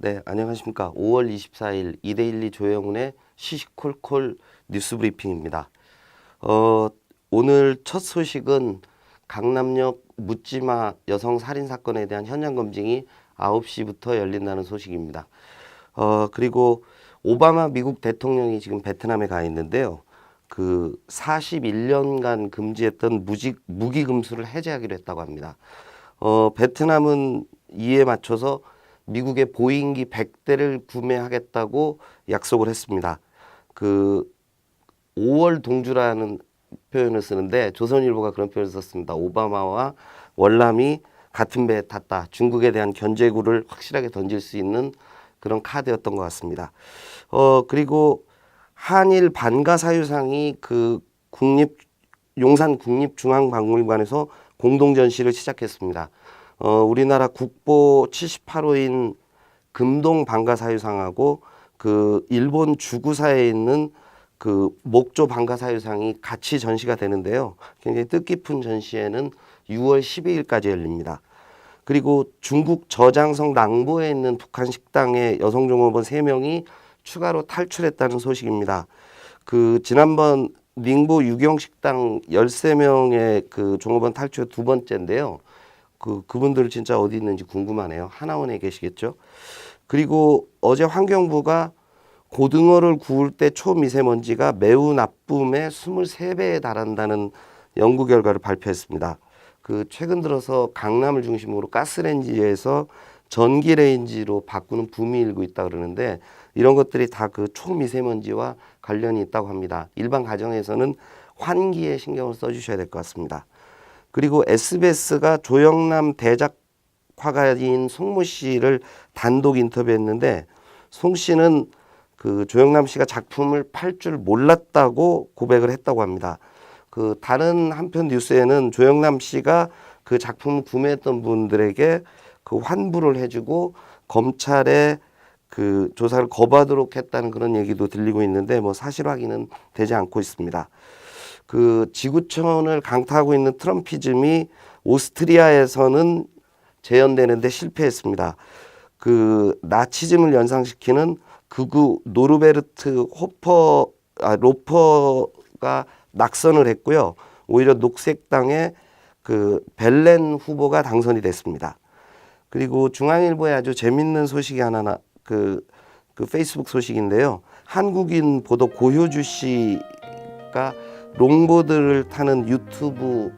네, 안녕하십니까. 5월 24일 이데일리 조영훈의 시시콜콜 뉴스 브리핑입니다. 오늘 첫 소식은 강남역 묻지마 여성 살인 사건에 대한 현장 검증이 9시부터 열린다는 소식입니다. 그리고 오바마 미국 대통령이 지금 베트남에 가 있는데요. 그 41년간 금지했던 무기 금수를 해제하기로 했다고 합니다. 베트남은 이에 맞춰서 미국의 보잉기 100대를 구매하겠다고 약속을 했습니다. 그 5월 동주라는 표현을 쓰는데 조선일보가 그런 표현을 썼습니다. 오바마와 월남이 같은 배에 탔다. 중국에 대한 견제구를 확실하게 던질 수 있는 그런 카드였던 것 같습니다. 그리고 한일 반가 사유상이 그 용산 국립중앙박물관에서 공동 전시를 시작했습니다. 우리나라 국보 78호인 금동 방가사유상하고 그 일본 주구사에 있는 그 목조 방가사유상이 같이 전시가 되는데요. 굉장히 뜻깊은 전시회는 6월 12일까지 열립니다. 그리고 중국 저장성 낭보에 있는 북한 식당의 여성 종업원 3명이 추가로 탈출했다는 소식입니다. 그 지난번 닝보 유경식당 13명의 그 종업원 탈출 두 번째인데요. 그분들 진짜 어디 있는지 궁금하네요. 하나원에 계시겠죠. 그리고 어제 환경부가 고등어를 구울 때 초미세먼지가 매우 나쁨의 23배에 달한다는 연구 결과를 발표했습니다. 최근 들어서 강남을 중심으로 가스레인지에서 전기레인지로 바꾸는 붐이 일고 있다 그러는데 이런 것들이 다 그 초미세먼지와 관련이 있다고 합니다. 일반 가정에서는 환기에 신경을 써주셔야 될 것 같습니다. 그리고 SBS가 조영남 대작화가인 송모 씨를 단독 인터뷰했는데 송 씨는 그 조영남 씨가 작품을 팔 줄 몰랐다고 고백을 했다고 합니다. 다른 한편 뉴스에는 조영남 씨가 그 작품을 구매했던 분들에게 그 환불을 해주고 검찰에 그 조사를 거부하도록 했다는 그런 얘기도 들리고 있는데 뭐 사실 확인은 되지 않고 있습니다. 지구촌을 강타하고 있는 트럼피즘이 오스트리아에서는 재현되는데 실패했습니다. 나치즘을 연상시키는 극우 노르베르트 로퍼가 낙선을 했고요. 오히려 녹색당의 그 벨렌 후보가 당선이 됐습니다. 그리고 중앙일보에 아주 재밌는 소식이 하나 그 페이스북 소식인데요. 한국인 보도 고효주 씨가 롱보드를 타는 유튜브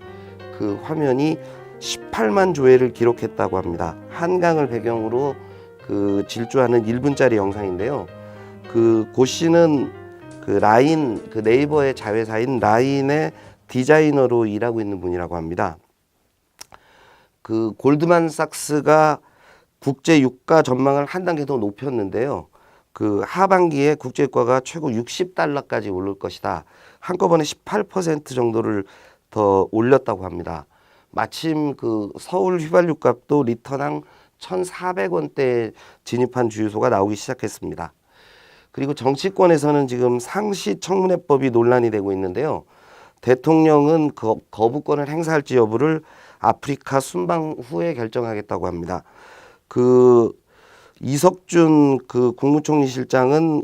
그 화면이 18만 조회를 기록했다고 합니다. 한강을 배경으로 그 질주하는 1분짜리 영상인데요. 고 씨는 라인 네이버의 자회사인 라인의 디자이너로 일하고 있는 분이라고 합니다. 골드만삭스가 국제 유가 전망을 한 단계 더 높였는데요. 하반기에 국제 유가가 최고 60달러까지 오를 것이다. 한꺼번에 18% 정도를 더 올렸다고 합니다. 마침 서울 휘발유 값도 리터당 1,400원대에 진입한 주유소가 나오기 시작했습니다. 그리고 정치권에서는 지금 상시청문회법이 논란이 되고 있는데요. 대통령은 거부권을 행사할지 여부를 아프리카 순방 후에 결정하겠다고 합니다. 이석준 국무총리 실장은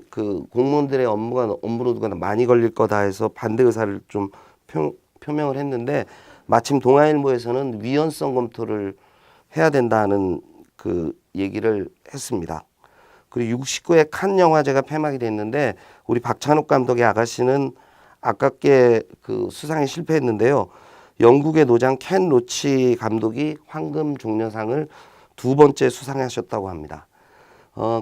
공무원들의 업무로드가 많이 걸릴 거다 해서 반대 의사를 좀 표명을 했는데 마침 동아일보에서는 위헌성 검토를 해야 된다는 얘기를 했습니다. 그리고 69회 칸 영화제가 폐막이 됐는데 우리 박찬욱 감독의 아가씨는 아깝게 수상에 실패했는데요. 영국의 노장 켄 로치 감독이 황금 종려상을 2번째 수상하셨다고 합니다.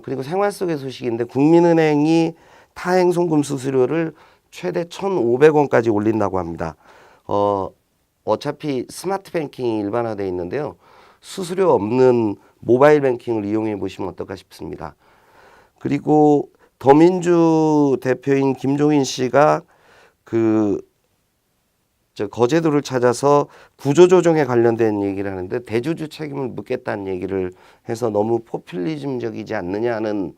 그리고 생활 속의 소식인데 국민은행이 타행 송금 수수료를 최대 1,500원까지 올린다고 합니다. 어차피 스마트 뱅킹이 일반화되어 있는데요. 수수료 없는 모바일 뱅킹을 이용해 보시면 어떨까 싶습니다. 그리고 더민주 대표인 김종인 씨가 거제도를 찾아서 구조조정에 관련된 얘기를 하는데 대주주 책임을 묻겠다는 얘기를 해서 너무 포퓰리즘적이지 않느냐는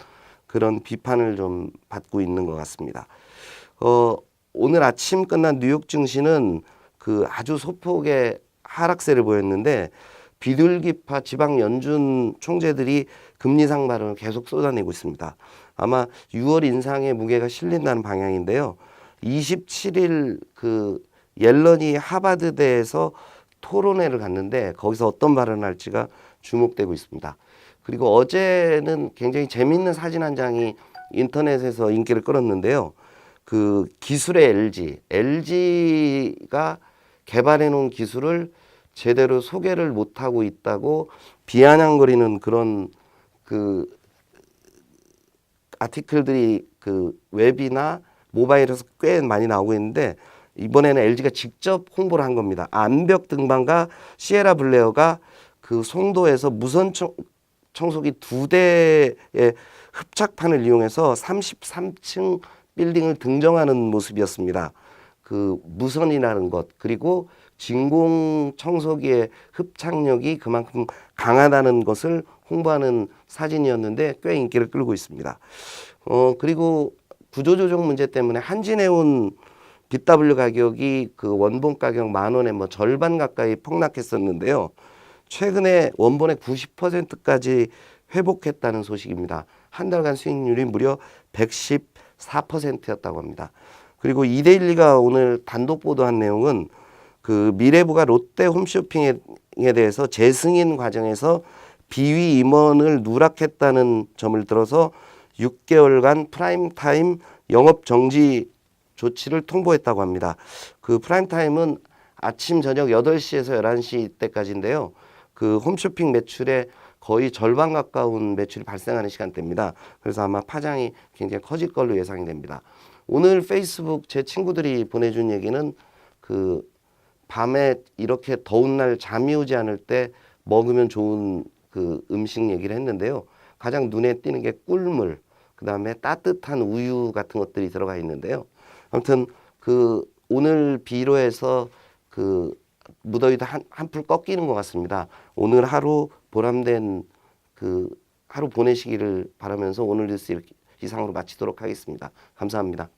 그런 비판을 좀 받고 있는 것 같습니다. 오늘 아침 끝난 뉴욕 증시는 아주 소폭의 하락세를 보였는데 비둘기파 지방 연준 총재들이 금리 상 발언을 계속 쏟아내고 있습니다. 아마 6월 인상의 무게가 실린다는 방향인데요. 27일 그 옐런이 하버드대에서 토론회를 갔는데 거기서 어떤 발언을 할지가 주목되고 있습니다. 그리고 어제는 굉장히 재미있는 사진 한 장이 인터넷에서 인기를 끌었는데요. 그 기술의 LG가 개발해 놓은 기술을 제대로 소개를 못하고 있다고 비아냥거리는 그런 그 아티클들이 그 웹이나 모바일에서 꽤 많이 나오고 있는데 이번에는 LG가 직접 홍보를 한 겁니다. 암벽 등반과 시에라 블레어가 그 송도에서 무선 청소기 2대의 흡착판을 이용해서 33층 빌딩을 등정하는 모습이었습니다. 그 무선이라는 것 그리고 진공 청소기의 흡착력이 그만큼 강하다는 것을 홍보하는 사진이었는데 꽤 인기를 끌고 있습니다. 그리고 구조조정 문제 때문에 한진해운 BW 가격이 그 원본 가격 10,000원에 뭐 절반 가까이 폭락했었는데요. 최근에 원본의 90%까지 회복했다는 소식입니다. 한 달간 수익률이 무려 114%였다고 합니다. 그리고 이데일리가 오늘 단독 보도한 내용은 그 미래부가 롯데 홈쇼핑에 대해서 재승인 과정에서 비위 임원을 누락했다는 점을 들어서 6개월간 프라임타임 영업 정지 조치를 통보했다고 합니다. 그 프라임타임은 아침 저녁 8시에서 11시 때까지인데요. 그 홈쇼핑 매출의 거의 절반 가까운 매출이 발생하는 시간대입니다. 그래서 아마 파장이 굉장히 커질 걸로 예상이 됩니다. 오늘 페이스북 제 친구들이 보내준 얘기는 그 밤에 이렇게 더운 날 잠이 오지 않을 때 먹으면 좋은 그 음식 얘기를 했는데요. 가장 눈에 띄는 게 꿀물, 그 다음에 따뜻한 우유 같은 것들이 들어가 있는데요. 아무튼 그 오늘 비로 해서 그 무더위도 한풀 꺾이는 것 같습니다. 오늘 하루 보람된 그 하루 보내시기를 바라면서 오늘 뉴스 이상으로 마치도록 하겠습니다. 감사합니다.